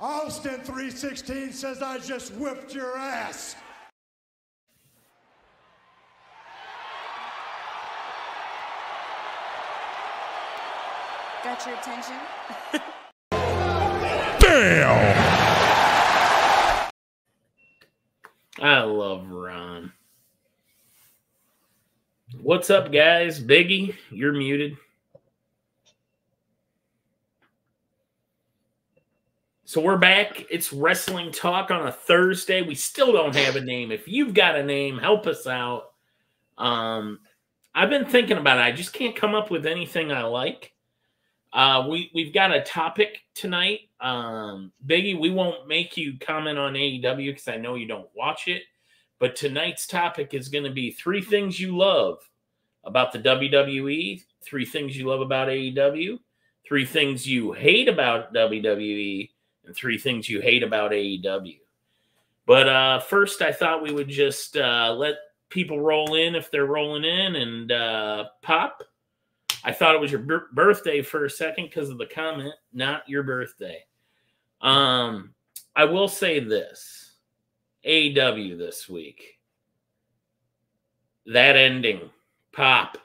Austin 316 says I just whipped your ass. Got your attention? Damn! I love Ron. What's up, guys? Biggie, you're muted. So we're back. It's Wrestling Talk on a Thursday. We still don't have a name. If you've got a name, help us out. I've been thinking about it. I just can't come up with anything I like. We've got a topic tonight. Biggie, we won't make you comment on AEW because I know you don't watch it. But tonight's topic is going to be 3 things you love about the WWE, 3 things you love about AEW, 3 things you hate about WWE, and 3 things you hate about AEW. But first, I thought we would just let people roll in if they're rolling in and pop. I thought it was your birthday for a second because of the comment, not your birthday. I will say this. AEW this week. That ending. Pop.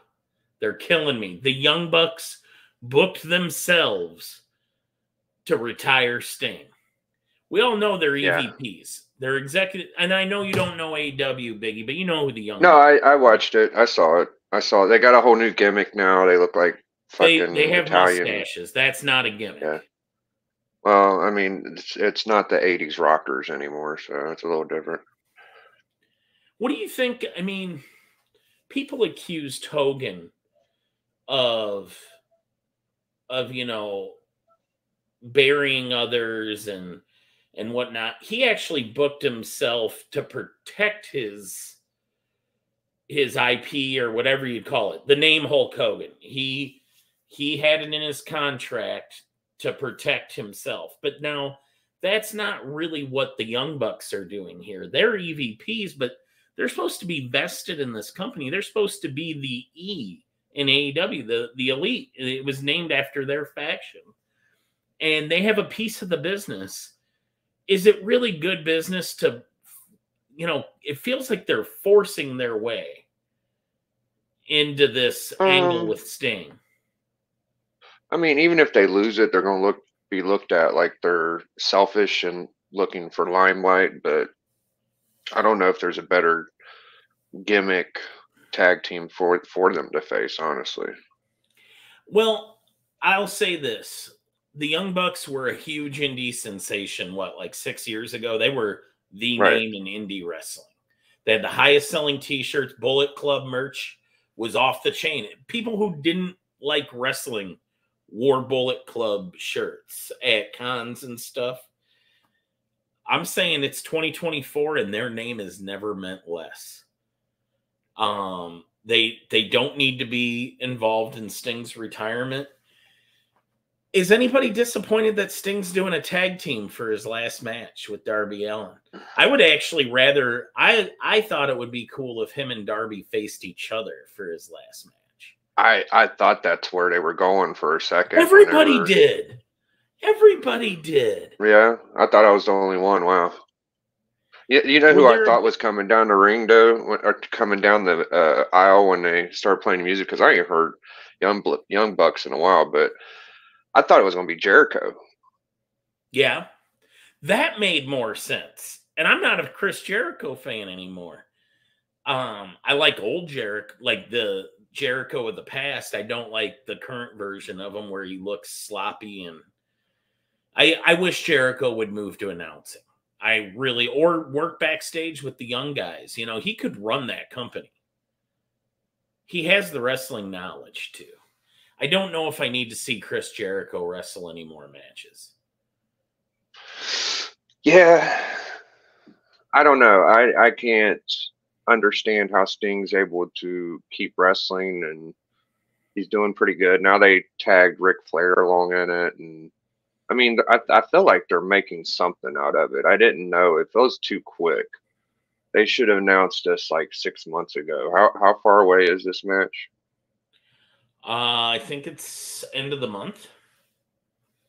They're killing me. The Young Bucks booked themselves to retire Sting. We all know they're EVPs. They're executive, and I know you don't know AEW, Biggie, but you know who the Young Bucks I watched it. I saw it. They got a whole new gimmick now. They look like fucking they have Italian mustaches. That's not a gimmick. Yeah. Well, I mean, it's not the 80s rockers anymore, so it's a little different. What do you think? I mean, people accused Hogan of burying others and whatnot. He actually booked himself to protect his IP or whatever you call it, the name Hulk Hogan. He had it in his contract to protect himself. But now that's not really what the Young Bucks are doing here. They're EVPs, but they're supposed to be vested in this company. They're supposed to be the E in AEW, the elite. It was named after their faction. And they have a piece of the business. Is it really good business to, it feels like they're forcing their way into this angle with Sting. I mean, even if they lose it, they're going to be looked at like they're selfish and looking for limelight. But I don't know if there's a better gimmick tag team for them to face, honestly. Well, I'll say this. The Young Bucks were a huge indie sensation, like 6 years ago? They were the name in indie wrestling. They had the highest selling t-shirts. Bullet Club merch was off the chain. People who didn't like wrestling wore Bullet Club shirts at cons and stuff. I'm saying it's 2024 and their name has never meant less. They don't need to be involved in Sting's retirement. Is anybody disappointed that Sting's doing a tag team for his last match with Darby Allin? I would actually rather, I thought it would be cool if him and Darby faced each other for his last match. I thought that's where they were going for a second. Everybody did. Everybody did. Yeah, I thought I was the only one. Wow. You know who I thought was coming down the ring, though, or coming down the aisle when they started playing music? Because I ain't heard Young Bucks in a while, but I thought it was going to be Jericho. Yeah, that made more sense. And I'm not a Chris Jericho fan anymore. I like old Jericho, like the Jericho of the past. I don't like the current version of him where he looks sloppy. And I wish Jericho would move to announcing. Or work backstage with the young guys. He could run that company. He has the wrestling knowledge too. I don't know if I need to see Chris Jericho wrestle any more matches. Yeah. I don't know. I can't understand how Sting's able to keep wrestling, and he's doing pretty good. Now they tagged Ric Flair along in it, and I mean, I feel like they're making something out of it. I didn't know. It feels too quick. They should have announced this like 6 months ago. How far away is this match? I think it's end of the month.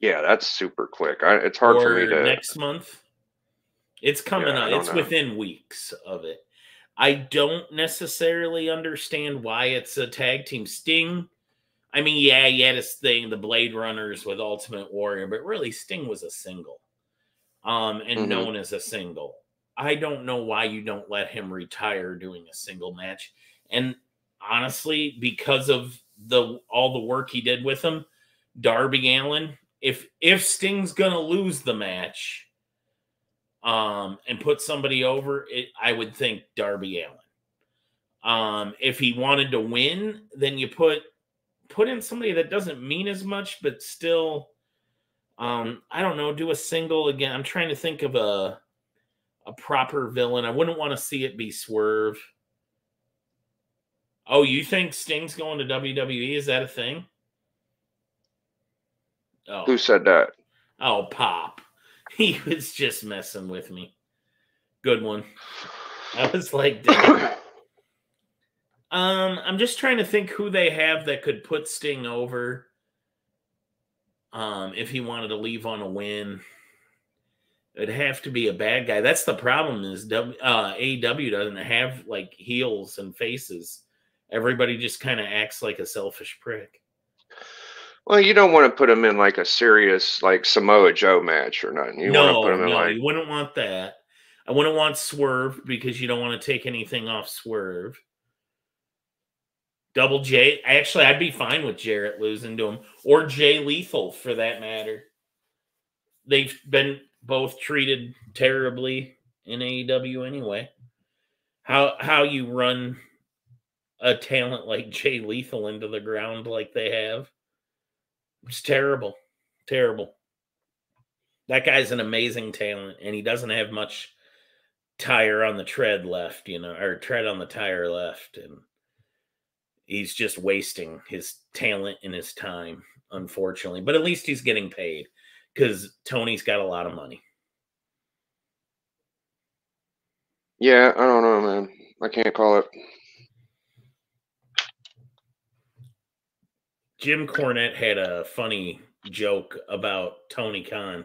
Yeah, that's super quick. It's hard for me or to. next month. It's coming Yeah, up. I don't It's know. within weeks of it. I don't necessarily understand why it's a tag team. Sting, I mean, yeah, he had his thing, the Blade Runners with Ultimate Warrior, but really Sting was a single, and Hmm. known as a single. I don't know why you don't let him retire doing a single match. And honestly, because of all the work he did with him, Darby Allin, if Sting's gonna lose the match, and put somebody over, I would think Darby Allin. If he wanted to win, then you put in somebody that doesn't mean as much, but still, I don't know, do a single again. I'm trying to think of a proper villain. I wouldn't want to see it be Swerve. Oh, you think Sting's going to WWE? Is that a thing? Oh, Who said that? Pop. He was just messing with me. Good one. I was like, dang. I'm just trying to think who they have that could put Sting over. If he wanted to leave on a win, it'd have to be a bad guy. That's the problem. Is AEW doesn't have like heels and faces. Everybody just kind of acts like a selfish prick. Well, you don't want to put him in like a serious like Samoa Joe match or nothing. You want to put him in like. You wouldn't want that. I wouldn't want Swerve because you don't want to take anything off Swerve. Double J. Actually, I'd be fine with Jarrett losing to him, or Jay Lethal for that matter. They've been both treated terribly in AEW anyway. How you run a talent like Jay Lethal into the ground like they have? It's terrible. Terrible. That guy's an amazing talent, and he doesn't have much tire on the tread left, or tread on the tire left, and he's just wasting his talent and his time, unfortunately. But at least he's getting paid because Tony's got a lot of money. Yeah, I don't know, man. I can't call it. Jim Cornette had a funny joke about Tony Khan.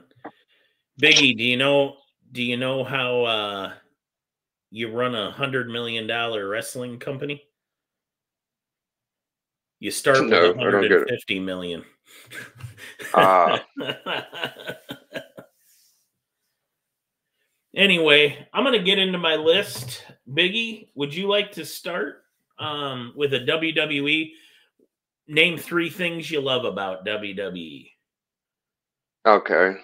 Biggie, do you know how you run $100 million wrestling company? You start with No, I don't get it. 150 million. Anyway, I'm going to get into my list. Biggie, would you like to start with a WWE? Name 3 things you love about WWE. Okay.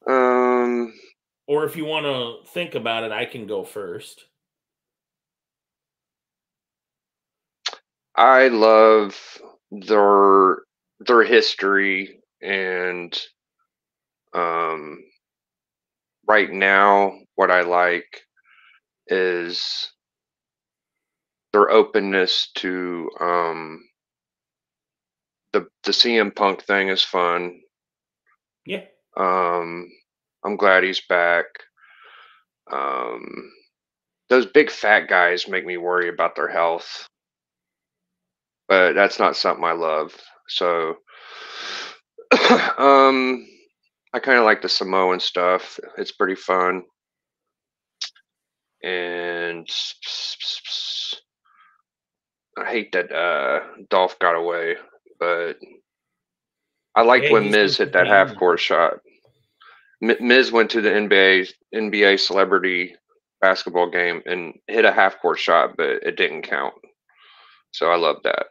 Or if you want to think about it, I can go first. I love their history, and right now what I like is their openness to the CM Punk thing is fun. Yeah. I'm glad he's back. Those big fat guys make me worry about their health, but that's not something I love. So, I kind of like the Samoan stuff. It's pretty fun. And I hate that Dolph got away, but I liked Yeah, when he's Miz hit that half entertaining. court shot. Miz went to the NBA celebrity basketball game and hit a half court shot, but it didn't count. So I love that.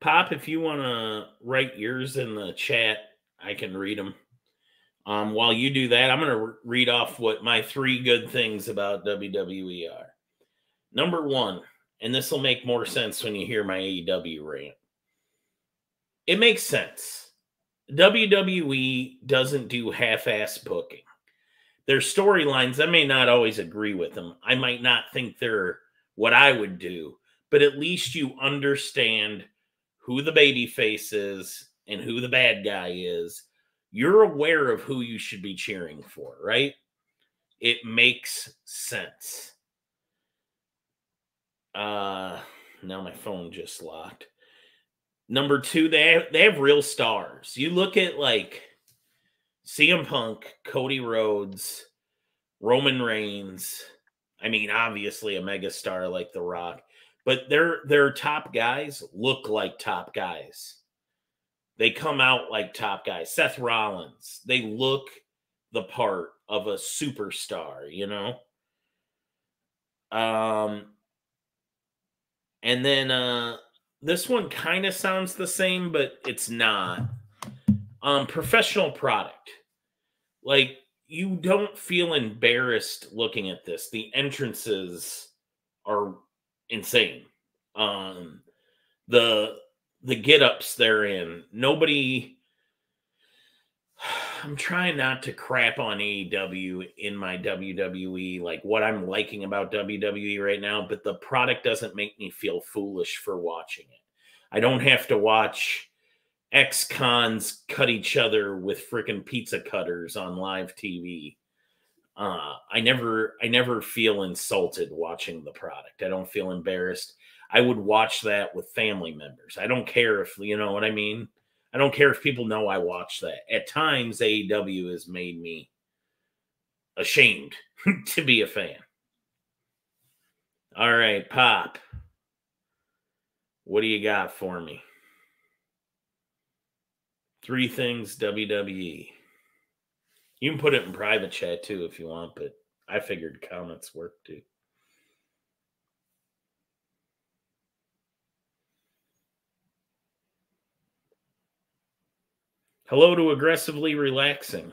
Pop, if you want to write yours in the chat, I can read them. While you do that, I'm going to read off what my 3 good things about WWE are. Number 1, and this will make more sense when you hear my AEW rant. It makes sense. WWE doesn't do half-ass booking. Their storylines, I may not always agree with them. I might not think they're what I would do, but at least you understand who the baby face is and who the bad guy is. You're aware of who you should be cheering for, right? It makes sense. Now my phone just locked. Number two, they have real stars. You look at like CM Punk, Cody Rhodes, Roman Reigns. I mean, obviously a megastar like The Rock, but their top guys look like top guys. They come out like top guys. Seth Rollins, they look the part of a superstar, you know? And then this one kind of sounds the same, but it's not. Professional product. Like, you don't feel embarrassed looking at this. The entrances are insane. The get-ups they're in. Nobody. I'm trying not to crap on AEW in my WWE, like what I'm liking about WWE right now, but the product doesn't make me feel foolish for watching it. I don't have to watch ex-cons cut each other with freaking pizza cutters on live TV. I never feel insulted watching the product. I don't feel embarrassed. I would watch that with family members. I don't care if, you know what I mean? I don't care if people know I watch that. At times, AEW has made me ashamed to be a fan. All right, Pop. What do you got for me? 3 things WWE. You can put it in private chat too if you want, but I figured comments work too. Hello to Aggressively Relaxing.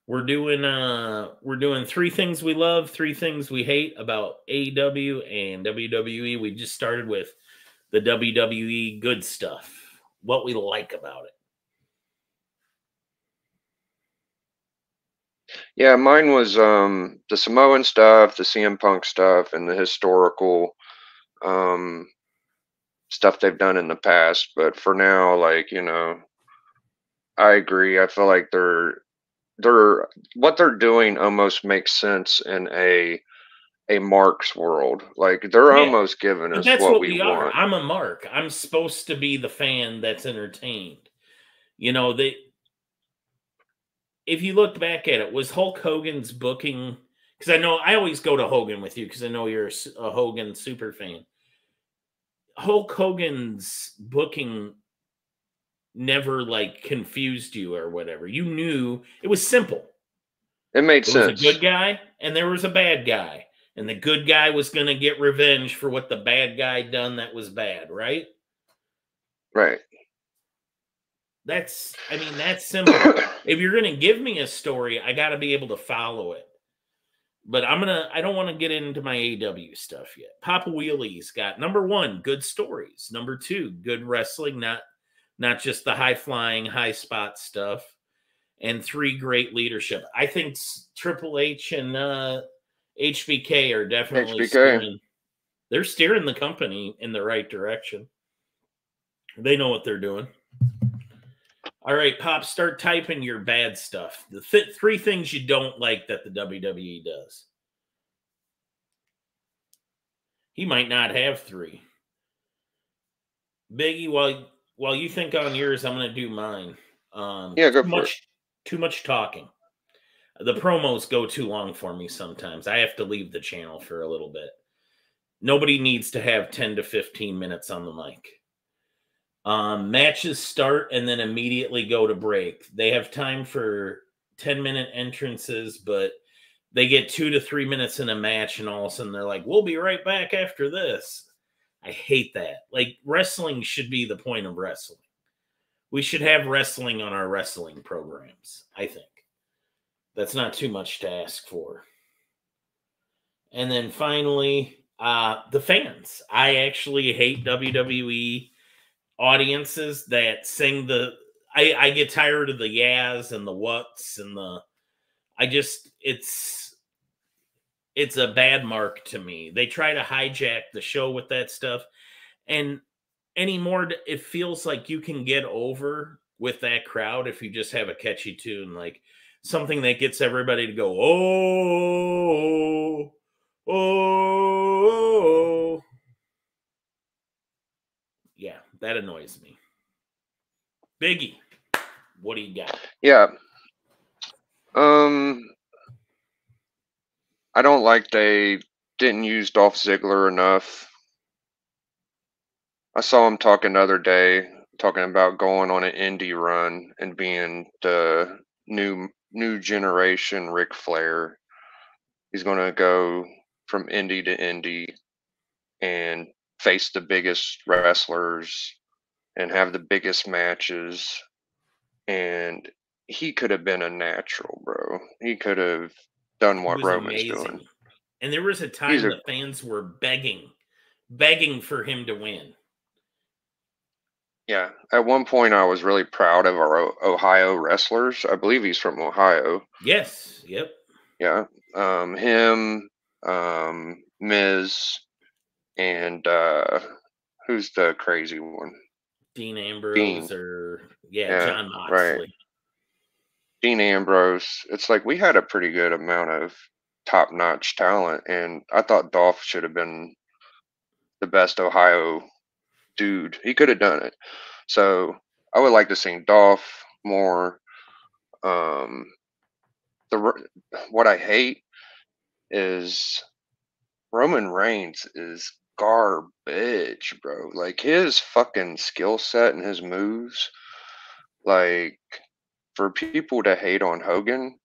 We're doing 3 things we love, 3 things we hate about AEW and WWE. We just started with the WWE good stuff, what we like about it. Yeah, mine was the Samoan stuff, the CM Punk stuff, and the historical stuff they've done in the past. But for now, like, you know, I agree. I feel like they're what they're doing almost makes sense in a Mark's world. Like, they're almost giving But us that's what what we we are. want. I'm a Mark. I'm supposed to be the fan that's entertained. You know, if you look back at it, was Hulk Hogan's booking, because I know I always go to Hogan with you because I know you're a Hogan super fan. Hulk Hogan's booking never like confused you or whatever. You knew it was simple. It made There was sense. a good guy and there was a bad guy. And the good guy was going to get revenge for what the bad guy done that was bad, right? Right. That's simple. If you're going to give me a story, I got to be able to follow it. But I don't want to get into my AW stuff yet. Papa Wheelie's got number 1, good stories. Number 2, good wrestling, not just the high flying, high spot stuff. And 3, great leadership. I think Triple H and HBK are definitely they're steering the company in the right direction. They know what they're doing. All right, Pop, start typing your bad stuff. The 3 things you don't like that the WWE does. He might not have 3. Biggie, while you think on yours, I'm going to do mine. Yeah, go for it. Too much talking. The promos go too long for me sometimes. I have to leave the channel for a little bit. Nobody needs to have 10 to 15 minutes on the mic. Matches start and then immediately go to break. They have time for 10-minute entrances, but they get 2 to 3 minutes in a match, and all of a sudden they're like, we'll be right back after this. I hate that. Like, wrestling should be the point of wrestling. We should have wrestling on our wrestling programs, I think. That's not too much to ask for. And then finally, the fans. I actually hate WWE audiences that sing I get tired of the yas and the whats and it's a bad mark to me. They try to hijack the show with that stuff. And anymore, it feels like you can get over with that crowd if you just have a catchy tune, like something that gets everybody to go, oh, oh, oh. Yeah, That annoys me. Biggie, what do you got? Yeah. I don't like they didn't use Dolph Ziggler enough. I saw him talking the other day, talking about going on an indie run and being the new generation Ric Flair. He's going to go from indie to indie and face the biggest wrestlers and have the biggest matches. And he could have been a natural, bro. He could have done He what was Roman's amazing. doing. And there was a time the fans were begging for him to win. Yeah. At one point, I was really proud of our Ohio wrestlers. I believe he's from Ohio. Yes. Yep. Yeah. Him, Miz, and who's the crazy one? Dean Ambrose Yeah, John Moxley. Right. Dean Ambrose. It's like we had a pretty good amount of top-notch talent, and I thought Dolph should have been the best Ohio dude. He could have done it. So I would like to see Dolph more. What I hate is Roman Reigns is garbage, bro. Like his fucking skill set and his moves, like for people to hate on Hogan,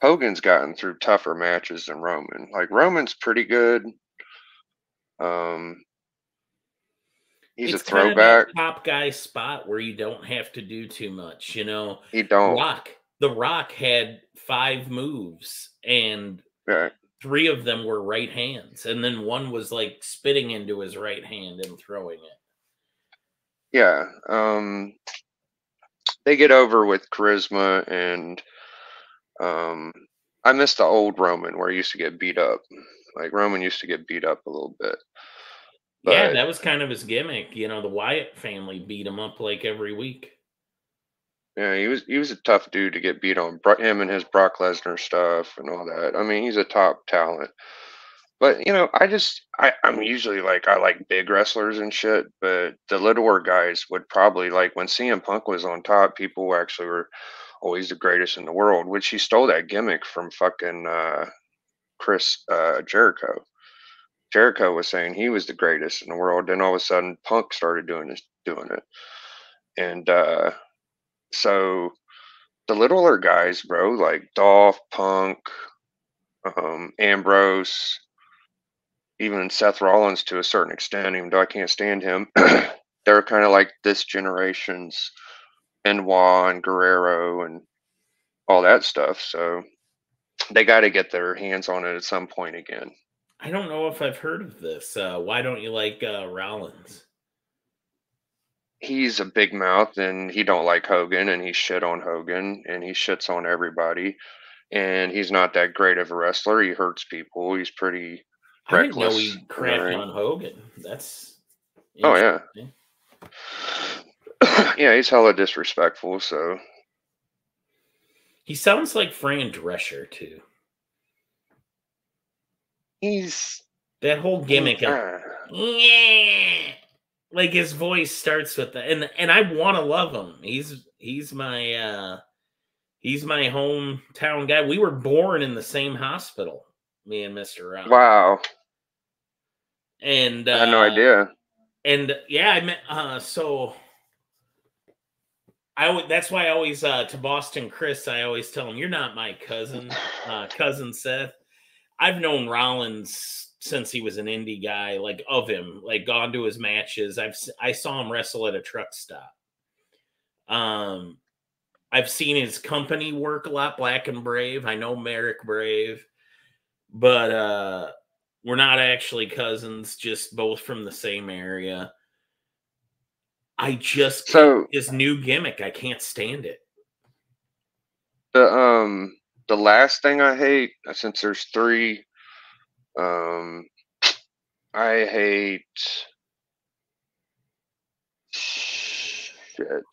Hogan's gotten through tougher matches than Roman. Like Roman's pretty good. He's It's a kind of that throwback. top guy spot where you don't have to do too much, you know. He don't. The Rock had 5 moves and Yeah. 3 of them were right hands, and then one was like spitting into his right hand and throwing it. Yeah. They get over with charisma, and I miss the old Roman where he used to get beat up. Like Roman used to get beat up a little bit. Yeah, But that was kind of his gimmick. You know, the Wyatt family beat him up like every week. yeah, he was a tough dude to get beat on. Him and his Brock Lesnar stuff and all that. I mean, he's a top talent. But I'm usually like I like big wrestlers and shit. But the littler guys would probably like when CM Punk was on top. People actually were always the greatest in the world, which he stole that gimmick from fucking Chris Jericho. Jericho was saying he was the greatest in the world. Then all of a sudden, Punk started doing it, and so the littler guys, bro, like Dolph, Punk, Ambrose, even Seth Rollins to a certain extent, even though I can't stand him, they're kind of like this generation's Benoit and Guerrero and all that stuff. So they got to get their hands on it at some point again. I don't know if I've heard of this. Why don't you like Rollins? He's a big mouth and he don't like Hogan and he shit on Hogan and he shits on everybody. And he's not that great of a wrestler. He hurts people. He's pretty I didn't know reckless. he crapped on Hogan. That's yeah. Yeah, he's hella disrespectful. So he sounds like Fran Drescher too. He's that whole gimmick of yeah, like his voice starts with that, and I want to love him. He's my hometown guy. We were born in the same hospital, me and Mr. Rock. Wow. And I had no idea. And yeah, I met so that's why I always to Boston Chris, I always tell him, you're not my cousin, cousin Seth. I've known Rollins since he was an indie guy, like of him, like gone to his matches. I saw him wrestle at a truck stop. I've seen his company work a lot, Black and Brave. I know Merrick Brave, but we're not actually cousins, just both from the same area. I just can't, his new gimmick, I can't stand it. The last thing I hate, since there's 3, I hate shit.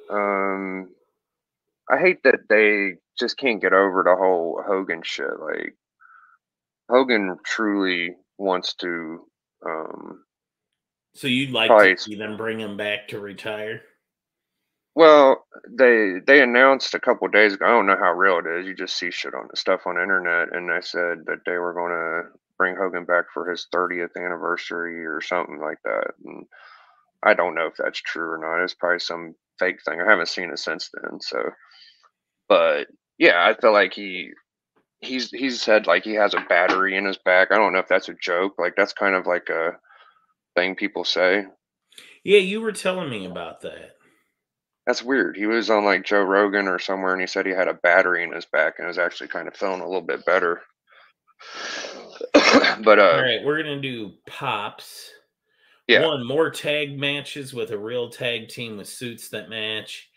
I hate that they just can't get over the whole Hogan shit. Like Hogan truly wants to So you'd like Probably. to see them bring him back to retire? Well, they announced a couple days ago. I don't know how real it is. You just see shit on the stuff on the internet, and they said that they were going to bring Hogan back for his 30th anniversary or something like that. And I don't know if that's true or not. It's probably some fake thing. I haven't seen it since then. So, but yeah, I feel like he's said like he has a battery in his back. I don't know if that's a joke. Like that's kind of like a thing people say. Yeah, you were telling me about that. That's weird. He was on like Joe Rogan or somewhere, and he said he had a battery in his back and was actually kind of feeling a little bit better. But All right, we're gonna do pops. yeah. 1, more tag matches with a real tag team with suits that match.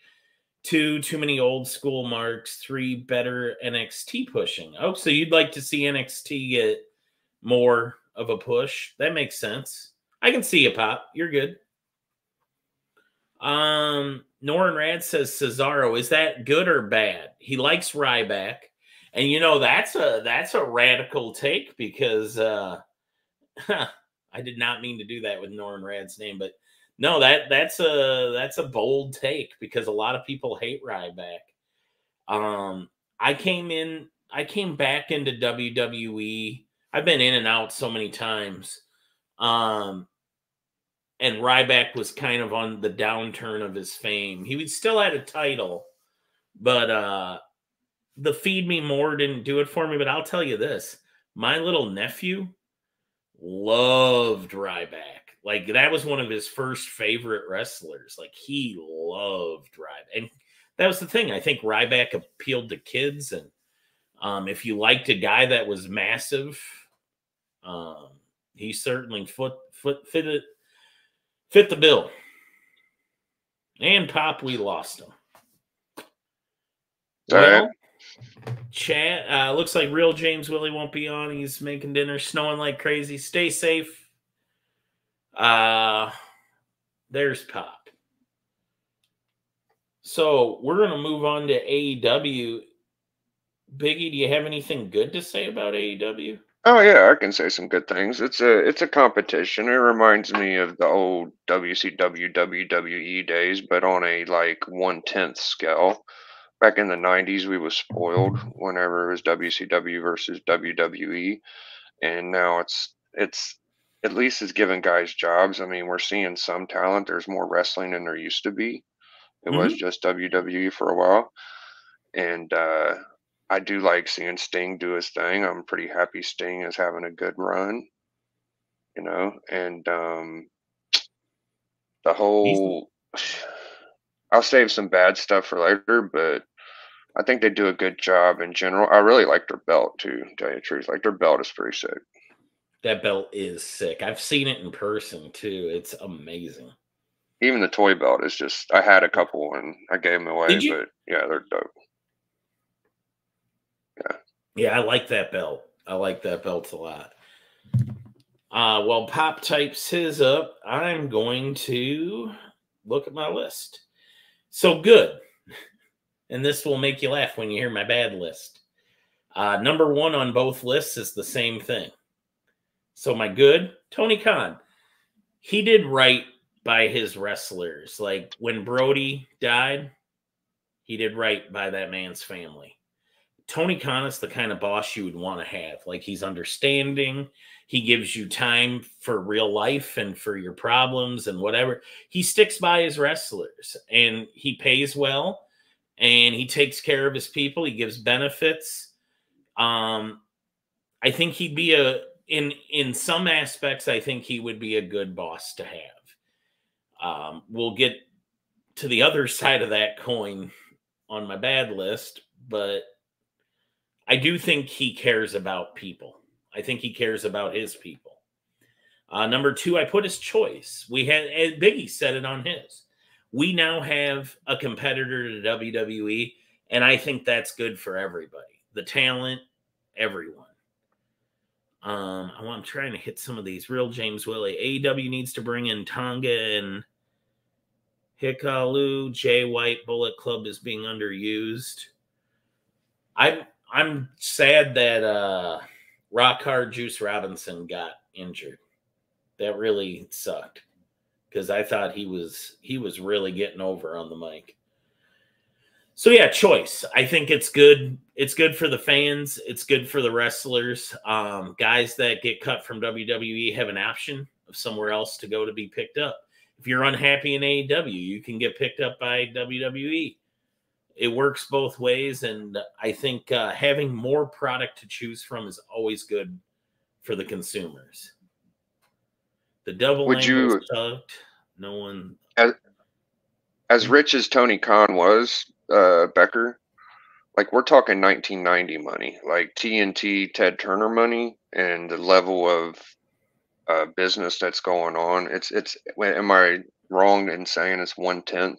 2, too many old school marks. 3, better NXT pushing. Oh, so you'd like to see NXT get more of a push? That makes sense. I can see you, Pop. You're good. Norin Rad says Cesaro. Is that good or bad? He likes Ryback. And you know, that's a radical take because I did not mean to do that with Norin Rad's name, but no, that's a bold take because a lot of people hate Ryback. I came back into WWE. I've been in and out so many times. And Ryback was kind of on the downturn of his fame. He still had a title, but the Feed Me More didn't do it for me. But I'll tell you this, my little nephew loved Ryback. Like, that was one of his first favorite wrestlers. Like, he loved Ryback. And that was the thing. I think Ryback appealed to kids. And if you liked a guy that was massive, he certainly fit the bill. And Pop, we lost him. Well, chat, looks like real James Willie won't be on. He's making dinner, snowing like crazy. Stay safe. There's Pop. So we're going to move on to AEW. Biggie, do you have anything good to say about AEW? Oh yeah, I can say some good things. It's a competition. It reminds me of the old WCW WWE days, but on a like 1/10 scale. Back in the 90s, we was spoiled whenever it was WCW versus WWE, and now it's at least it's giving guys jobs. I mean, we're seeing some talent. There's more wrestling than there used to be. It was just WWE for a while, and I do like seeing Sting do his thing. I'm pretty happy Sting is having a good run, and the whole. I'll save some bad stuff for later, but I think they do a good job in general. I really like their belt too, to tell you the truth. Like their belt is pretty sick. That belt is sick. I've seen it in person too. It's amazing. Even the toy belt is just. I had a couple and I gave them away, but yeah, they're dope. Yeah. Yeah, I like that belt. I like that belt a lot. While Pop types his up, I'm going to look at my list. So good. And this will make you laugh when you hear my bad list. Number 1 on both lists is the same thing. So my good, Tony Khan. He did right by his wrestlers. Like when Brody died, he did right by that man's family. Tony Khan is the kind of boss you would want to have. Like, he's understanding. He gives you time for real life and for your problems and whatever. He sticks by his wrestlers and he pays well and he takes care of his people. He gives benefits. I think he'd be in some aspects, I think he would be a good boss to have. We'll get to the other side of that coin on my bad list, but I do think he cares about people. I think he cares about his people. Number 2, I put his choice. We had, and Biggie said it on his. We now have a competitor to WWE, and I think that's good for everybody. The talent, everyone. I'm trying to hit some of these. Real James Willie. AEW needs to bring in Tonga and Hikalu. Jay White Bullet Club is being underused. I'm sad that Rock Hard Juice Robinson got injured. That really sucked. because I thought he was really getting over on the mic. So yeah, choice. I think it's good. It's good for the fans. It's good for the wrestlers. Guys that get cut from WWE have an option of somewhere else to go to be picked up. If you're unhappy in AEW, you can get picked up by WWE. It works both ways, and I think having more product to choose from is always good for the consumers. The double angle sucked. No one. As rich as Tony Khan was, Becker, like we're talking 1990 money, like TNT Ted Turner money, and the level of business that's going on. It's. Am I wrong in saying it's 1/10?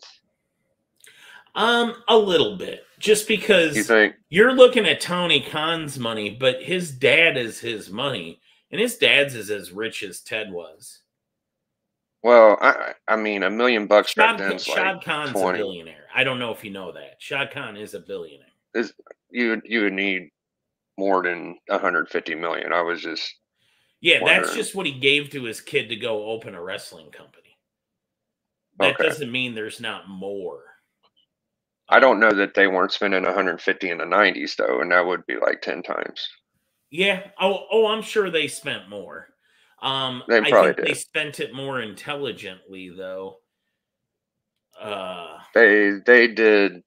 A little bit, just because You think? You're looking at Tony Khan's money, but his dad is his money, and his dad's is as rich as Ted was. Well, I mean, $1 million back then is like Shad Khan's 20. a billionaire. I don't know if you know that. Shad Khan is a billionaire. You would need more than 150 million. I was just that's wondering. just what he gave to his kid to go open a wrestling company. That doesn't mean there's not more. I don't know that they weren't spending 150 in the 90s though, and that would be like 10 times. Yeah. Oh, I'm sure they spent more. They probably did. They spent it more intelligently though. They did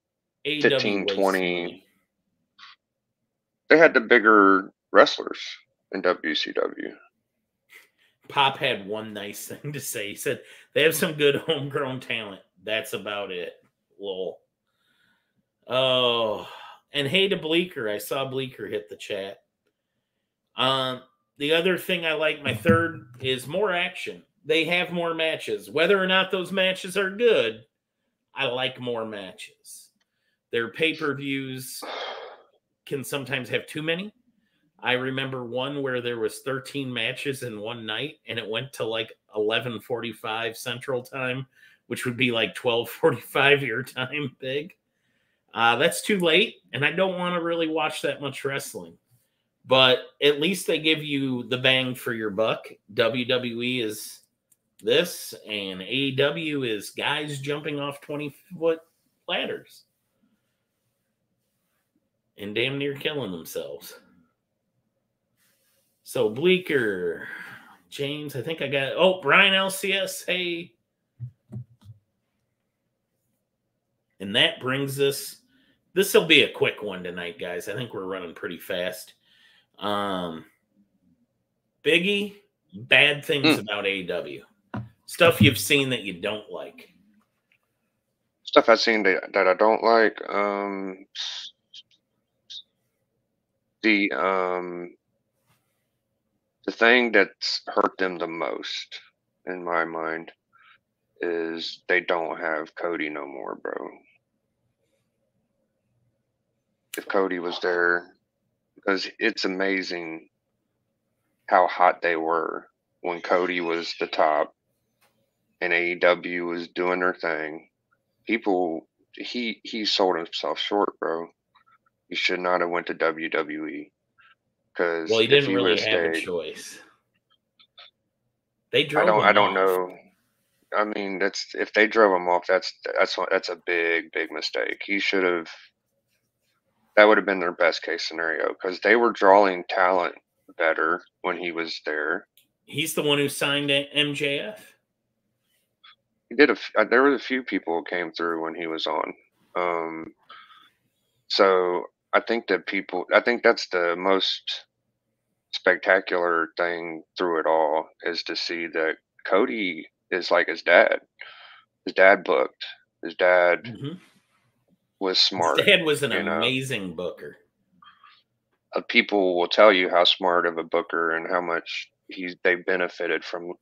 15, 20. They had the bigger wrestlers in WCW. Pop had one nice thing to say. He said they have some good homegrown talent. That's about it. Lol. Oh, and hey to Bleeker. I saw Bleeker hit the chat. The other thing I like, my third, is more action. They have more matches. Whether or not those matches are good, I like more matches. Their pay-per-views can sometimes have too many. I remember one where there was 13 matches in one night, and it went to like 11:45 Central Time, which would be like 12:45 your time, big. That's too late, and I don't want to really watch that much wrestling. But at least they give you the bang for your buck. WWE is this, and AEW is guys jumping off 20-foot ladders and damn near killing themselves. So Bleeker, James, I think I got. Oh, Brian LCS, hey. And that brings us. This will be a quick one tonight, guys. I think we're running pretty fast. Biggie, bad things about AEW. Stuff you've seen that you don't like. Stuff I've seen that I don't like. The thing that's hurt them the most, in my mind, is they don't have Cody no more, bro. If Cody was there, because it's amazing how hot they were when Cody was the top and AEW was doing their thing. People, he sold himself short, bro. He should not have went to WWE. Because he didn't really have a choice. They drove him off. I don't know. I mean, if they drove him off, that's a big mistake. He should have. That would have been their best case scenario because they were drawing talent better when he was there. He's the one who signed MJF. He did there were a few people who came through when he was on. So I think that's the most spectacular thing through it all is to see that Cody is like his dad. His dad booked. His dad was smart. His dad was an amazing booker. People will tell you how smart of a booker and how much they benefited from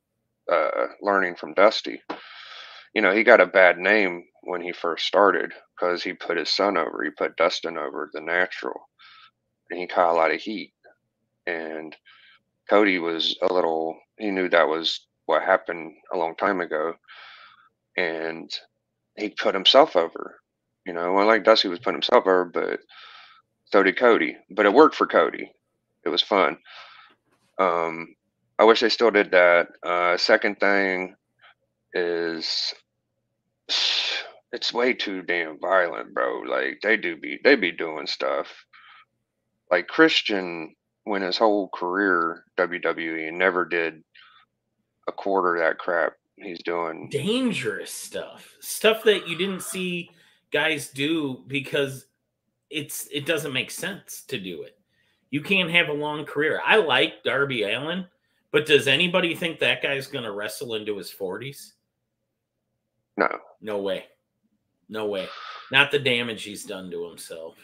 learning from Dusty. You know, he got a bad name when he first started because he put his son over. He put Dustin over, the natural, and he caught a lot of heat. And Cody was he knew that was what happened a long time ago. And he put himself over. You know, well, like Dusty was putting himself over, but so did Cody. But it worked for Cody. It was fun. I wish they still did that. Second thing, is it's way too damn violent, bro. Like they be doing stuff. Like Christian, when his whole career WWE never did a quarter of that crap he's doing. Dangerous stuff that you didn't see guys do because it doesn't make sense to do it. You can't have a long career. I like Darby Allin, but does anybody think that guy's going to wrestle into his 40s? No. No way. No way. Not the damage he's done to himself.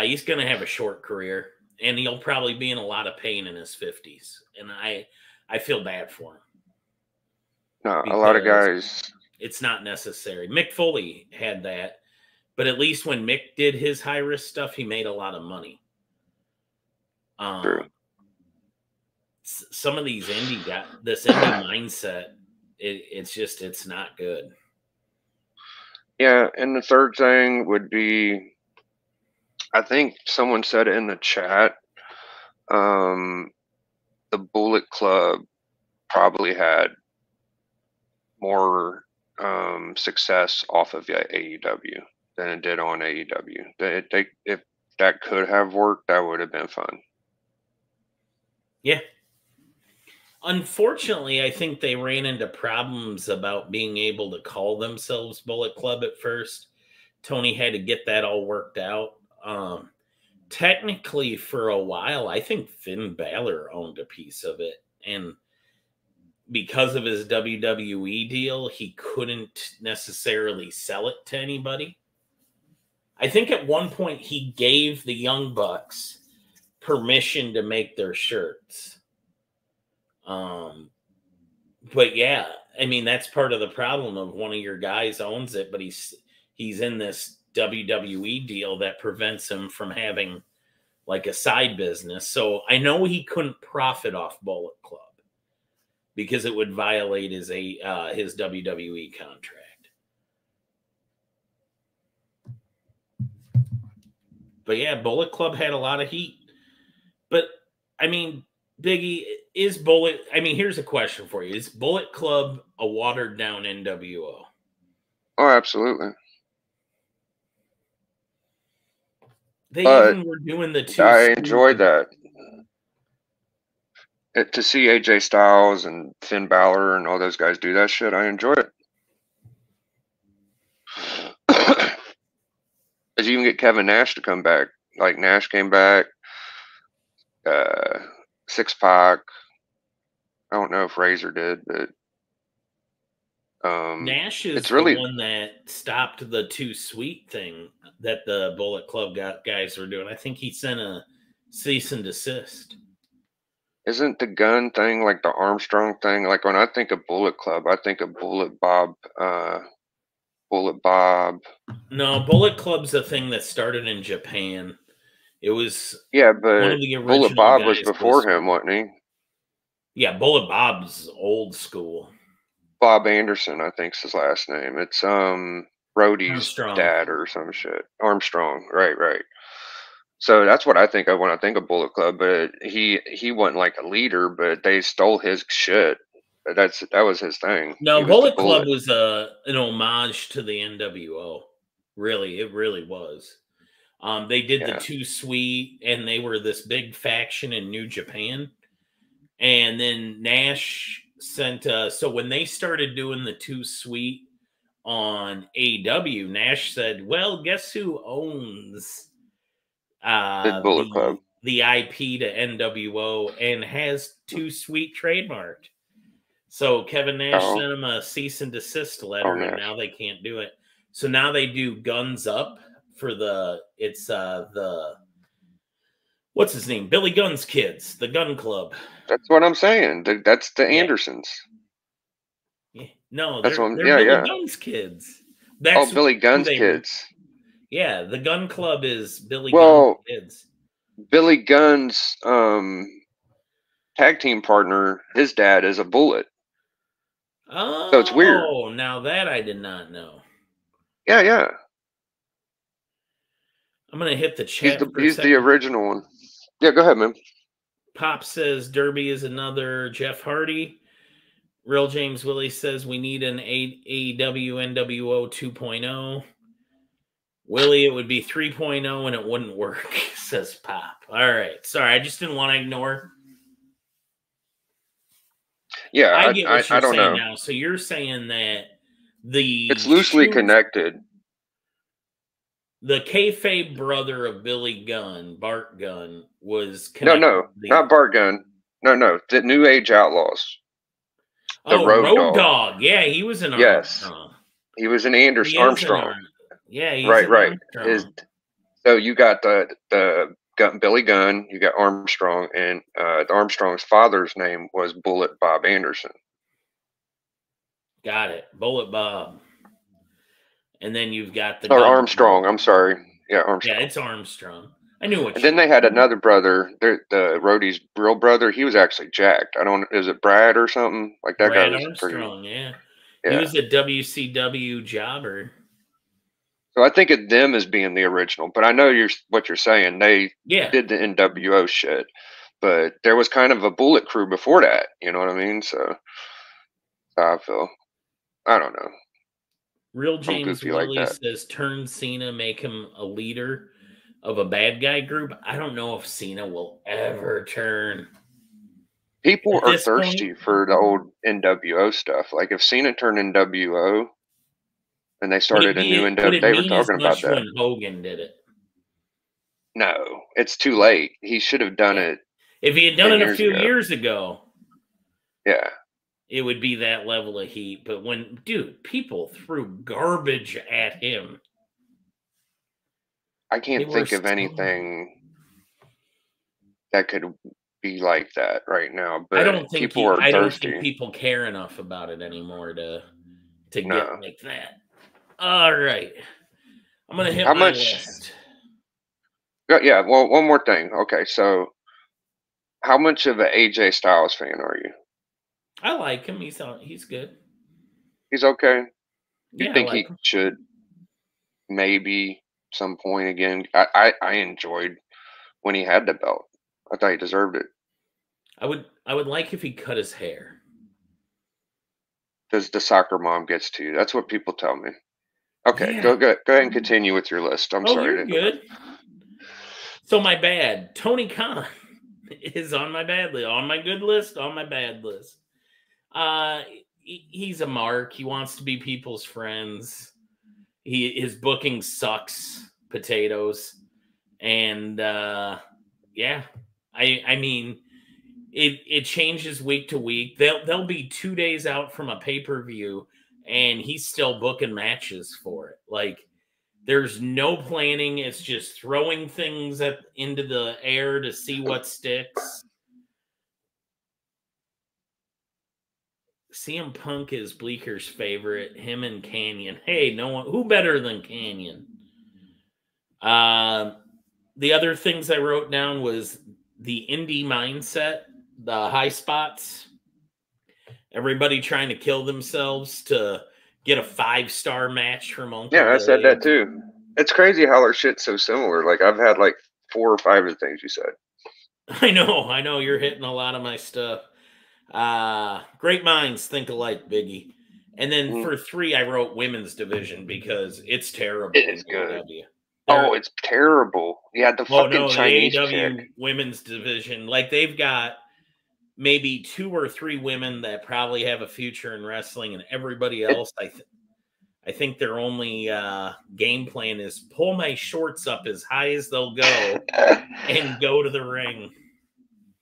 He's going to have a short career, and he'll probably be in a lot of pain in his 50s. And I feel bad for him. No, a lot of guys. It's not necessary. Mick Foley had that, but at least when Mick did his high-risk stuff, he made a lot of money. True. Some of these this indie mindset, it's not good. Yeah, and the third thing would be, I think someone said it in the chat, the Bullet Club probably had more success off of AEW than it did on AEW. If that could have worked, that would have been fun. Yeah. Unfortunately, I think they ran into problems about being able to call themselves Bullet Club at first. Tony had to get that all worked out. Technically, for a while, I think Finn Balor owned a piece of it. And because of his WWE deal, he couldn't necessarily sell it to anybody. I think at one point he gave the Young Bucks permission to make their shirts. But yeah, I mean, that's part of the problem of one of your guys owns it, but he's in this WWE deal that prevents him from having like a side business. So I know he couldn't profit off Bullet Club because it would violate his WWE contract. But yeah, Bullet Club had a lot of heat. But I mean, Biggie, here's a question for you. Is Bullet Club a watered down NWO? Oh, absolutely. They even were doing the two. I enjoyed that. To see AJ Styles and Finn Balor and all those guys do that shit, I enjoyed it. As you even get Kevin Nash to come back. Like Nash came back. 6-Pac. I don't know if Razor did, but Nash is the one that stopped the Too Sweet thing that the Bullet Club guys were doing. I think he sent a cease and desist. Isn't the gun thing like the Armstrong thing? Like when I think of Bullet Club, I think of Bullet Bob. No, Bullet Club's a thing that started in Japan. It was but one of the original Bullet Bob was before him, wasn't he? Yeah, Bullet Bob's old school. Bob Anderson, I think's his last name. It's Rhodey's dad or some shit. Armstrong, right. So that's what I think of when I think of Bullet Club. But he wasn't like a leader, but they stole his shit. That was his thing. No, Bullet Club was an homage to the NWO. Really, it really was. They did the Too Sweet, and they were this big faction in New Japan. And then Nash sent so when they started doing the Too Sweet on AEW, Nash said, well, guess who owns Bullet Club, the IP to NWO and has Too Sweet trademarked. So Kevin Nash sent him a cease and desist letter, and now they can't do it. So now they do Guns Up for what's his name? Billy Gunn's kids, the Gun Club. That's what I'm saying. That's the Andersons. Yeah. No, they're Billy Gunn's kids. That's Billy Gunn's kids. Yeah, the Gun Club is Billy Gunn's kids. Billy Gunn's tag team partner, his dad is a Bullet. Oh, so it's weird. Oh, now that I did not know. Yeah. I'm going to hit the chat. He's the original one. Yeah, go ahead, man. Pop says Derby is another Jeff Hardy. Real James Willie says we need an AEW NWO 2.0. Willie, it would be 3.0 and it wouldn't work, says Pop. All right. Sorry, I just didn't want to ignore. Yeah, I get what I you're don't saying know. now. So you're saying that It's loosely connected. The kayfabe brother of Billy Gunn, Bart Gunn, was connected. No, not Bart Gunn. No, the New Age Outlaws. The Road Dogg. Yeah, he was an Armstrong. He was an Armstrong. Yeah, he's right. Armstrong. So you got the Billy Gunn, you got Armstrong, and the Armstrong's father's name was Bullet Bob Anderson. Got it, Bullet Bob. And then you've got the Armstrong. I'm sorry. Yeah, Armstrong. Yeah, it's Armstrong. I knew what. And then they had another brother, the Rhodey's real brother. He was actually jacked. Is it Brad or something like that? Brad guy was Armstrong. pretty, yeah, he was a WCW jobber. So I think of them as being the original, but I know what you're saying. They did the NWO shit, but there was kind of a Bullet Crew before that. You know what I mean? So I feel. I don't know. Real James Willie says turn Cena, make him a leader of a bad guy group. I don't know if Cena will ever turn. People are thirsty for the old NWO stuff. Like if Cena turned NWO and they started a new NWO, they were talking about that. When Hogan did it. No, it's too late. He should have done it. If he had done it a few years ago. Yeah. It would be that level of heat. But people threw garbage at him. I can't think of anything that could be like that right now. But I don't think people are thirsty. I don't think people care enough about it anymore to get like that. All right. I'm going to hit my list. Yeah, well, one more thing. Okay, so how much of an AJ Styles fan are you? I like him. He's good. He's okay. You think like he should maybe some point again? I enjoyed when he had the belt. I thought he deserved it. I would like if he cut his hair. Because the soccer mom gets to you. That's what people tell me. Okay, go ahead and continue with your list. I'm sorry. You're good. So my bad. Tony Khan is on my bad list, on my good list, on my bad list. He's a mark. He wants to be people's friends. His booking sucks potatoes. And I mean, it changes week to week. They'll be 2 days out from a pay-per-view and he's still booking matches for it. Like there's no planning. It's just throwing things into the air to see what sticks. CM Punk is Bleeker's favorite. Him and Canyon. Hey, no one. Who better than Canyon? The other things I wrote down was the indie mindset, the high spots. Everybody trying to kill themselves to get a 5-star match from Uncle Dave. I said that too. It's crazy how our shit's so similar. Like I've had like 4 or 5 of the things you said. I know. You're hitting a lot of my stuff. Great minds think alike, Biggie. And then for 3, I wrote women's division because it's terrible. It is good. It's terrible. Yeah, the fucking Chinese the AEW chick. Women's division, like they've got maybe 2 or 3 women that probably have a future in wrestling, and everybody else, I think their only game plan is pull my shorts up as high as they'll go and go to the ring.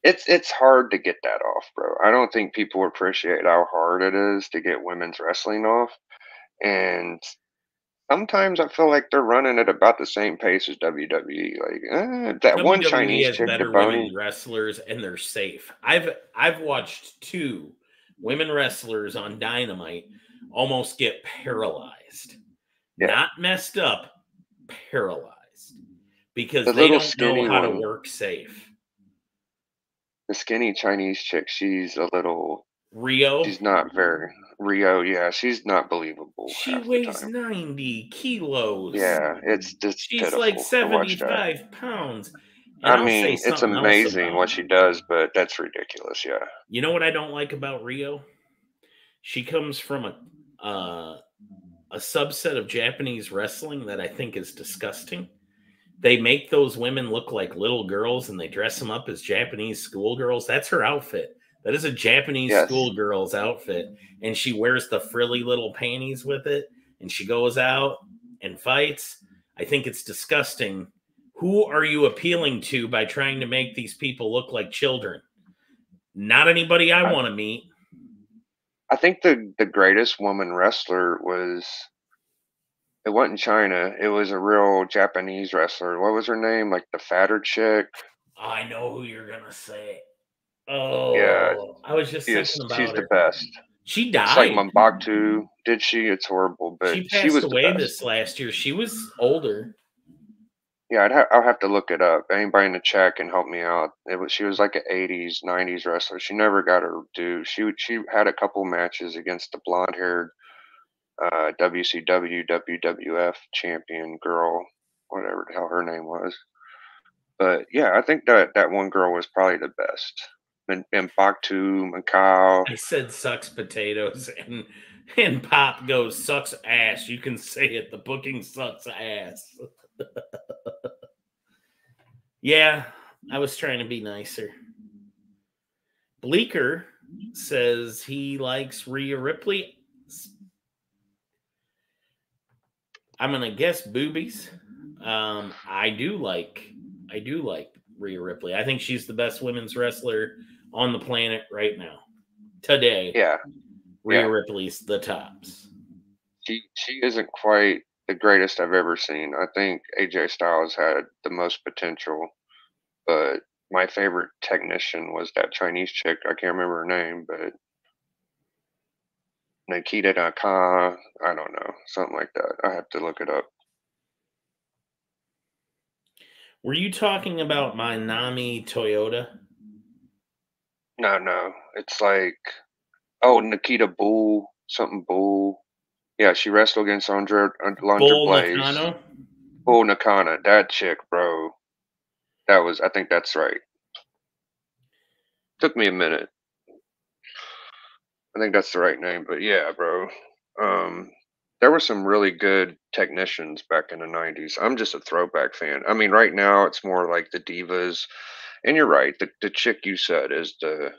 It's hard to get that off, bro. I don't think people appreciate how hard it is to get women's wrestling off. And sometimes I feel like they're running at about the same pace as WWE. Like that WWE one Chinese has chick, better women wrestlers, and they're safe. I've watched 2 women wrestlers on Dynamite almost get paralyzed, not messed up, paralyzed because they don't know how to work safe. The skinny Chinese chick, she's a little Rio. She's not very Rio. Yeah, she's not believable. She weighs 90 kilos. Yeah, it's just she's like 75 pounds. And I mean, it's amazing what she does, but that's ridiculous. Yeah. You know what I don't like about Rio? She comes from a subset of Japanese wrestling that I think is disgusting. They make those women look like little girls and they dress them up as Japanese schoolgirls. That's her outfit. That is a Japanese Yes. schoolgirl's outfit. And she wears the frilly little panties with it. And she goes out and fights. I think it's disgusting. Who are you appealing to by trying to make these people look like children? Not anybody I want to meet. I think the greatest woman wrestler was, it wasn't China. It was a real Japanese wrestler. What was her name? Like the fatter chick. I know who you're gonna say. Oh, Yeah, I was just thinking she's about the her. best. She It's like died. Mambaktu. Did she? It's horrible, but She she passed was the away best. this last year. She was older. Yeah, I'll have to look it up. Anybody in the chat can help me out. She was like an 80s, 90s wrestler. She never got her due. She had a couple matches against the blonde-haired WCW, WWF champion girl, whatever the hell her name was. But yeah, I think that one girl was probably the best. And Baktu, Macau. I said sucks potatoes, and Pop goes sucks ass. You can say it. The booking sucks ass. Yeah, I was trying to be nicer. Bleeker says he likes Rhea Ripley. I'm gonna guess boobies. I do like Rhea Ripley. I think she's the best women's wrestler on the planet right now. Today, Yeah, Rhea Ripley's the tops. She isn't quite the greatest I've ever seen. I think AJ Styles had the most potential, but my favorite technician was that Chinese chick. I can't remember her name, but Nikita Nakana, I don't know, something like that. I have to look it up. Were you talking about my Nami Toyota? No, it's like, Nikita Bull, something Bull. Yeah, she wrestled against Alundra Bull Blaze. Nakano? Bull Nakana, that chick, bro. I think that's right. Took me a minute. I think that's the right name, but yeah, bro. There were some really good technicians back in the 90s. I'm just a throwback fan. I mean, right now it's more like the divas. And you're right, the chick you said is the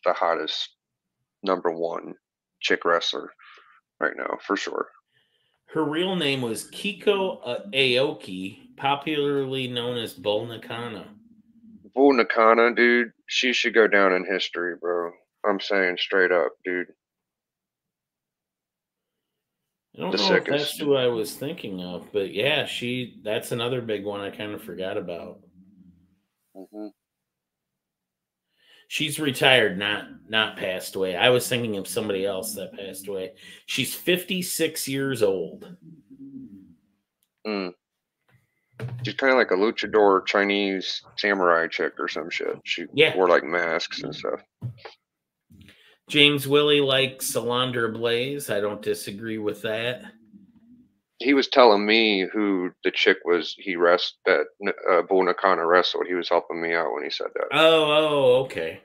hottest #1 chick wrestler right now, for sure. Her real name was Kiko Aoki, popularly known as Bull Nakano. Bull Nakana, dude, she should go down in history, bro. I'm saying straight up, dude. I don't know if that's who I was thinking of, but yeah, that's another big one I kind of forgot about. Mm-hmm. She's retired, not passed away. I was thinking of somebody else that passed away. She's 56 years old. She's kind of like a luchador Chinese samurai chick or some shit. She wore like masks and stuff. James Willie likes Alundra Blaze. I don't disagree with that. He was telling me who the chick was that Bull Nakano wrestled. He was helping me out when he said that. Oh, okay.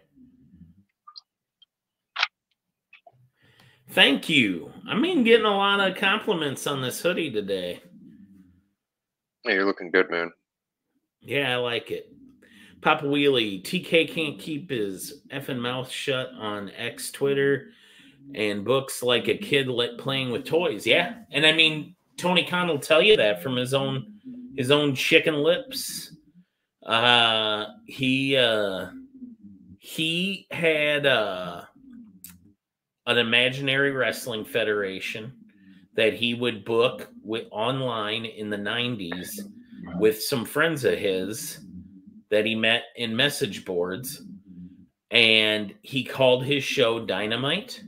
Thank you. I mean, getting a lot of compliments on this hoodie today. Hey, you're looking good, man. Yeah, I like it. Papa Wheelie, TK can't keep his effing mouth shut on X Twitter and books like a kid playing with toys. Yeah, and I mean, Tony Khan will tell you that from his own chicken lips. He had an imaginary wrestling federation that he would book online in the 90s with some friends of his that he met in message boards. And he called his show Dynamite,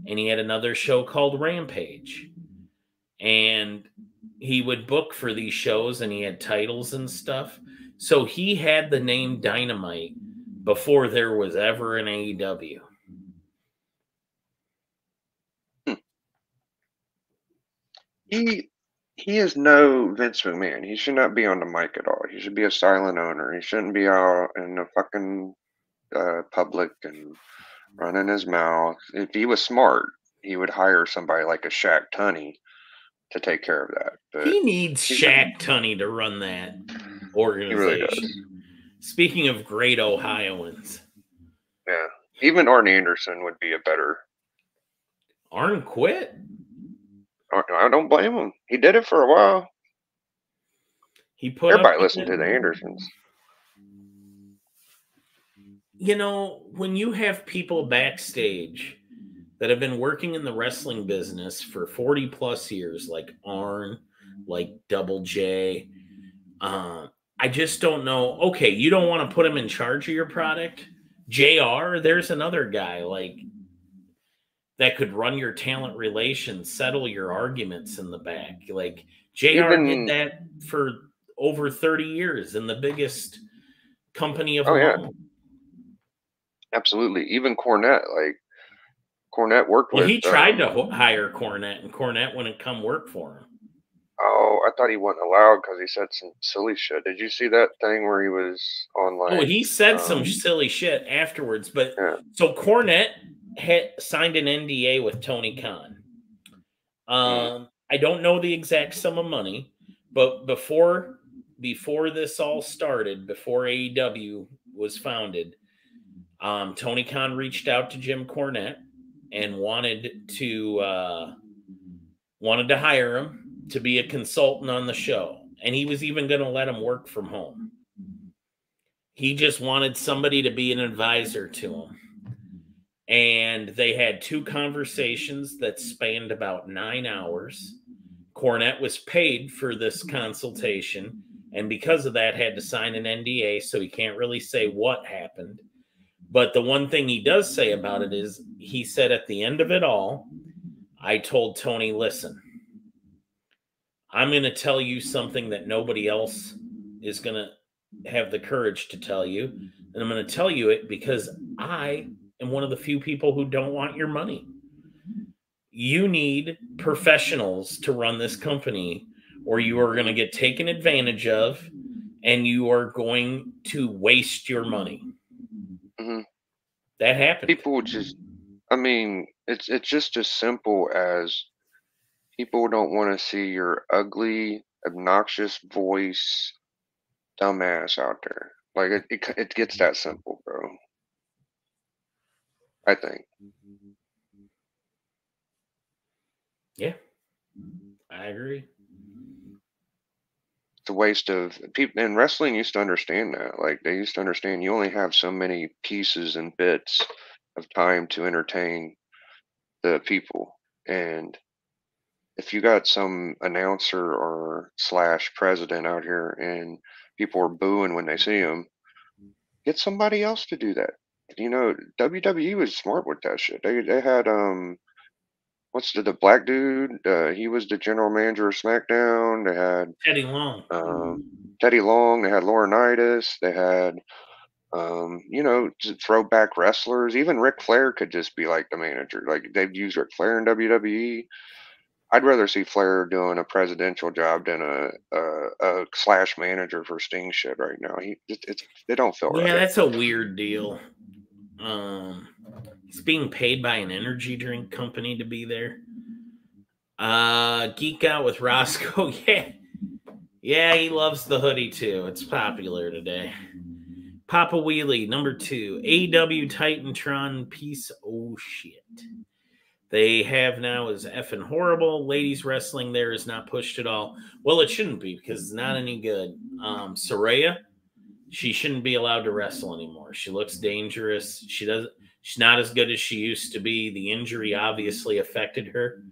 and he had another show called Rampage. And he would book for these shows, and he had titles and stuff. So he had the name Dynamite before there was ever an AEW. He is no Vince McMahon. He should not be on the mic at all. He should be a silent owner. He shouldn't be out in the fucking public and running his mouth. If he was smart, he would hire somebody like a Shaq Tunney to take care of that. But he needs Shaq Tunney to run that organization. He really does. Speaking of great Ohioans. Yeah. Even Arn Anderson would be a better. Arn quit? I don't blame him. He did it for a while. Everybody listened to the Andersons. You know, when you have people backstage that have been working in the wrestling business for 40 plus years, like Arn, like Double J, I just don't know. Okay, you don't want to put him in charge of your product? JR, there's another guy like that could run your talent relations, settle your arguments in the back. Like JR did that for over 30 years in the biggest company of them all. Absolutely. Even Cornette, like Cornette worked with. Well, he tried to hire Cornette, and Cornette wouldn't come work for him. Oh, I thought he wasn't allowed because he said some silly shit. Did you see that thing where he was on like? Oh, he said some silly shit afterwards. But so Cornette had signed an NDA with Tony Khan. I don't know the exact sum of money, but before this all started, before AEW was founded, Tony Khan reached out to Jim Cornette and wanted to hire him to be a consultant on the show. And he was even going to let him work from home. He just wanted somebody to be an advisor to him. And they had 2 conversations that spanned about 9 hours. Cornette was paid for this consultation, and because of that had to sign an NDA, so he can't really say what happened. But the one thing he does say about it is he said at the end of it all, I told Tony, listen, I'm going to tell you something that nobody else is going to have the courage to tell you. And I'm going to tell you it because I am one of the few people who don't want your money. You need professionals to run this company, or you are going to get taken advantage of and you are going to waste your money. Mm-hmm. That happened. People just, I mean, it's just as simple as people don't want to see your ugly, obnoxious voice, dumbass out there. Like it gets that simple, bro. I think. Yeah, I agree. It's a waste of people. And wrestling used to understand that. Like they used to understand you only have so many pieces and bits of time to entertain the people. And if you got some announcer or / president out here and people are booing when they see him, get somebody else to do that. You know, WWE was smart with that shit. They had what's the black dude? He was the general manager of SmackDown. They had Teddy Long. Teddy Long. They had Laurinaitis. They had you know, throwback wrestlers. Even Ric Flair could just be like the manager. Like they've used Ric Flair in WWE. I'd rather see Flair doing a presidential job than a / manager for Sting shit right now. They don't feel right. Yeah, that's a weird deal. He's being paid by an energy drink company to be there. Geek Out with Roscoe. Yeah, he loves the hoodie too. It's popular today. Papa Wheelie, number 2. AEW Titantron piece. Oh, shit. They have now is effing horrible. Ladies wrestling there is not pushed at all. Well, it shouldn't be because it's not any good. Saraya, she shouldn't be allowed to wrestle anymore. She looks dangerous. She's not as good as she used to be. The injury obviously affected her.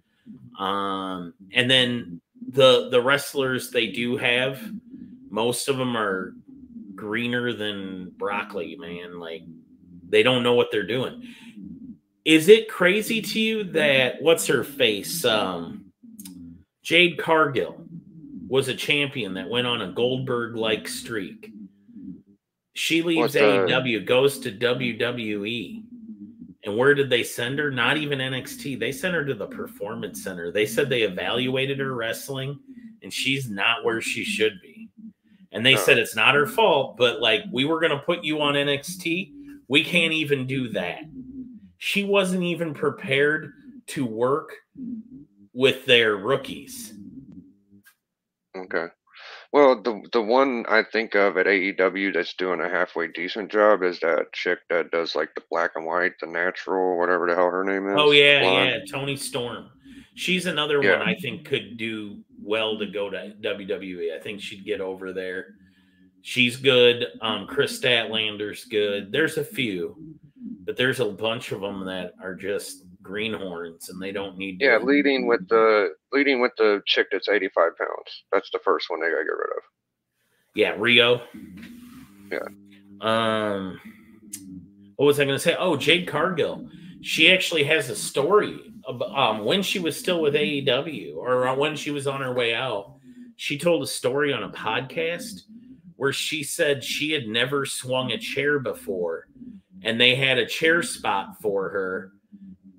And then the wrestlers they do have, most of them are greener than broccoli, man. Like they don't know what they're doing. Is it crazy to you that what's her face? Jade Cargill was a champion that went on a Goldberg-like streak. She leaves AEW, goes to WWE. And where did they send her? Not even NXT. They sent her to the Performance Center. They said they evaluated her wrestling, and she's not where she should be. And they said it's not her fault, but like we were going to put you on NXT. We can't even do that. She wasn't even prepared to work with their rookies. Okay. Well, the one I think of at AEW that's doing a halfway decent job is that chick that does like the black and white, the natural, whatever the hell her name is. Oh the yeah, blonde. yeah, Toni Storm. She's another Yeah. one I think could do well to go to WWE. I think she'd get over there. She's good. Chris Statlander's good. There's a few, but there's a bunch of them that are just greenhorns, and they don't need to. Yeah, leading with the chick that's 85 pounds. That's the first one they gotta get rid of. Yeah, Rio. Yeah. What was I going to say? Oh, Jade Cargill. She actually has a story of, when she was still with AEW or when she was on her way out. She told a story on a podcast where she said she had never swung a chair before, and they had a chair spot for her,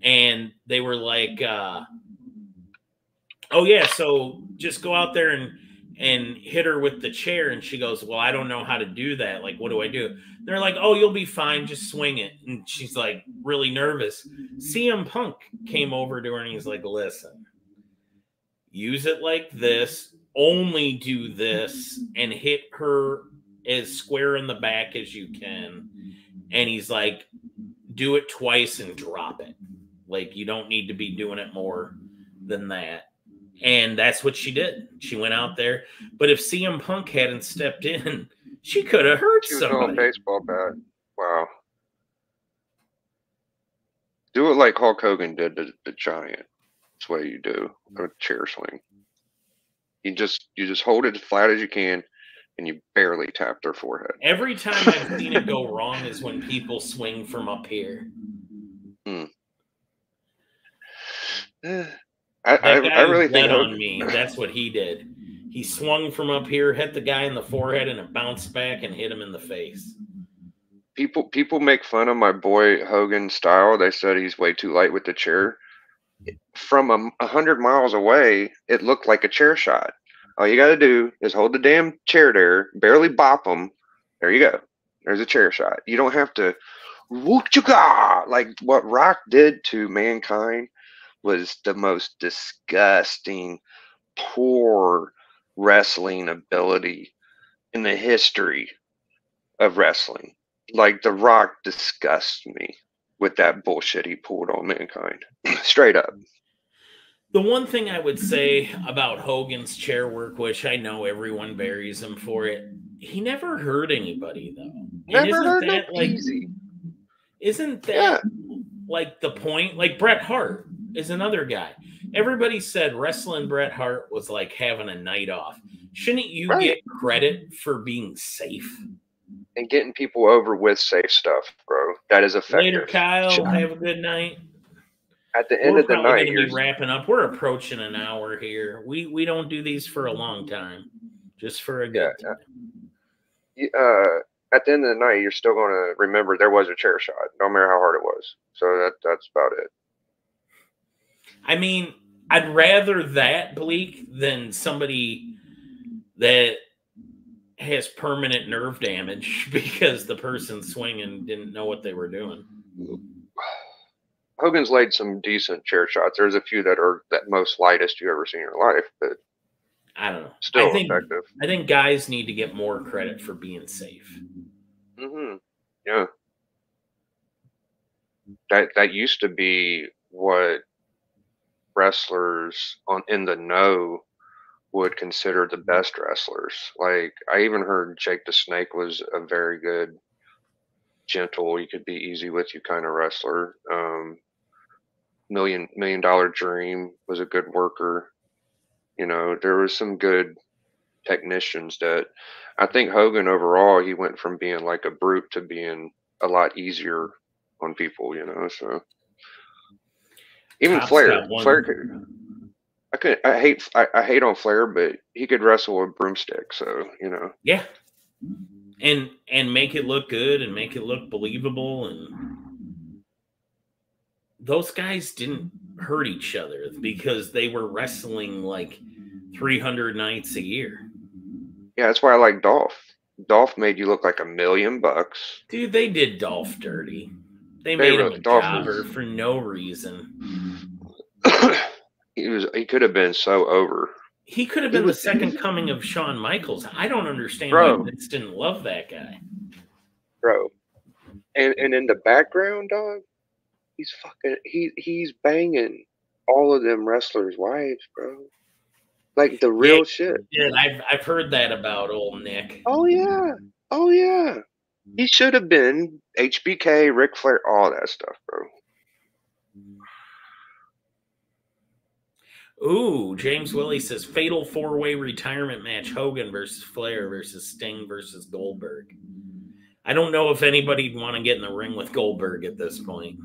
and they were like, oh yeah, so just go out there and hit her with the chair. And she goes, well, I don't know how to do that. Like, what do I do? They're like, oh, you'll be fine. Just swing it. And she's like really nervous. CM Punk came over to her and he's like, listen, use it like this, only do this, and hit her as square in the back as you can. And he's like, do it twice and drop it. Like, you don't need to be doing it more than that. And that's what she did. She went out there. But if CM Punk hadn't stepped in, she could have hurt She was somebody. on a baseball bat. Wow. Do it like Hulk Hogan did to the Giant. That's what you do. A chair swing. You just hold it as flat as you can, and you barely tap their forehead. Every time I've seen it go wrong is when people swing from up here. I really think on me. That's what he did. He swung from up here, hit the guy in the forehead, and it bounced back and hit him in the face. People make fun of my boy Hogan's style. They said he's way too light with the chair. From 100 miles away, it looked like a chair shot. All you got to do is hold the damn chair there, barely bop them. There you go. There's a chair shot. You don't have to whoop-chugah, like what Rock did to Mankind. Was the most disgusting, poor wrestling ability in the history of wrestling. Like, The Rock disgusts me with that bullshit he pulled on Mankind. Straight up. The one thing I would say about Hogan's chair work, which I know everyone buries him for it, he never hurt anybody, though. Never hurt him. Easy. Isn't that like the point? Like Bret Hart is another guy. Everybody said wrestling Bret Hart was like having a night off. Shouldn't you get credit for being safe? And getting people over with safe stuff, bro. That is effective. Later, Kyle. Have a good night. At the end of the night, we're wrapping up. We're approaching an hour here. We don't do these for a long time, just for a good time. At the end of the night, you're still going to remember there was a chair shot, no matter how hard it was. So that's about it. I mean, I'd rather that, Bleak, than somebody that has permanent nerve damage because the person swinging didn't know what they were doing. Hogan's laid some decent chair shots. There's a few that are that most lightest you ever seen in your life, but I don't know. Still effective. I think guys need to get more credit for being safe. Mm-hmm. Yeah. That used to be what wrestlers in the know would consider the best wrestlers. Like, I even heard Jake the Snake was a very good, gentle, you could be easy with you kind of wrestler. Million Dollar Dream was a good worker. You know, there was some good technicians that I think Hogan overall, he went from being like a brute to being a lot easier on people, you know. So even Flair could, I hate on Flair, but he could wrestle with broomstick, so you know. Yeah. And make it look good and make it look believable, and those guys didn't hurt each other because they were wrestling like 300 nights a year. Yeah, that's why I like Dolph. Dolph made you look like $1 million. Dude, they did Dolph dirty. They made him a jobber for no reason. he could have been so over. He could have been the second coming of Shawn Michaels. I don't understand Bro. why Vince didn't love that guy. Bro. And in the background, dog, he's banging all of them wrestlers' wives, bro. Like the real shit. Yeah, I've heard that about old Nick. Oh yeah. He should have been HBK, Ric Flair, all that stuff, bro. Ooh, James Willie says fatal 4-way retirement match: Hogan versus Flair versus Sting versus Goldberg. I don't know if anybody'd want to get in the ring with Goldberg at this point.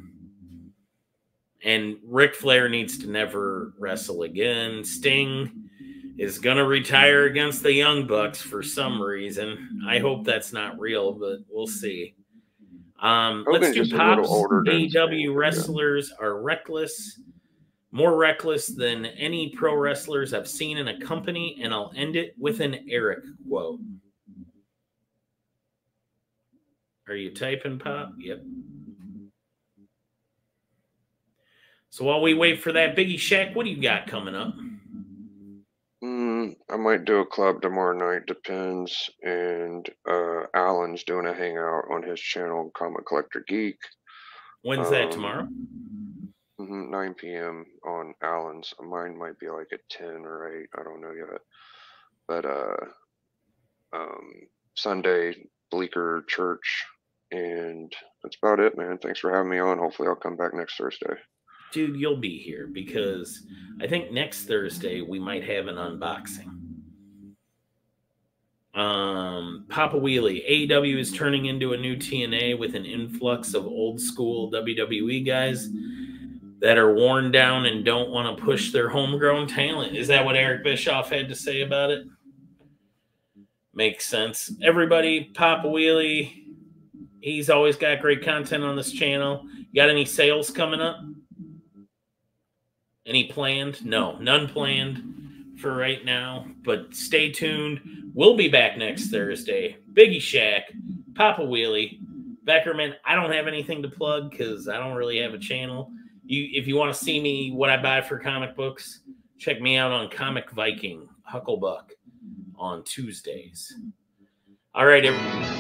And Ric Flair needs to never wrestle again. Sting is going to retire against the Young Bucks for some reason. I hope that's not real, but we'll see. Let's do Pops. AEW wrestlers are reckless. More reckless than any pro wrestlers I've seen in a company, and I'll end it with an Eric quote. Are you typing, Pop? Yep. So while we wait for that, Biggie Shack, what do you got coming up? I might do a club tomorrow night, depends. And Alan's doing a hangout on his channel, Comic Collector Geek. When's that, tomorrow? 9 p.m. on Alan's. Mine might be like at 10 or 8. I don't know yet. But Sunday, Bleecker Church. And that's about it, man. Thanks for having me on. Hopefully I'll come back next Thursday. Dude, you'll be here because I think next Thursday we might have an unboxing. Papa Wheelie, AEW is turning into a new TNA with an influx of old school WWE guys that are worn down and don't want to push their homegrown talent. Is that what Eric Bischoff had to say about it? Makes sense. Everybody, Papa Wheelie, he's always got great content on this channel. You got any sales coming up? Any planned? No, none planned for right now, but stay tuned. We'll be back next Thursday. Biggie Shack, Papa Wheelie, Beckerman. I don't have anything to plug because I don't really have a channel. If you want to see me, what I buy for comic books, check me out on Comic Viking, Hucklebuck, on Tuesdays. All right, everyone.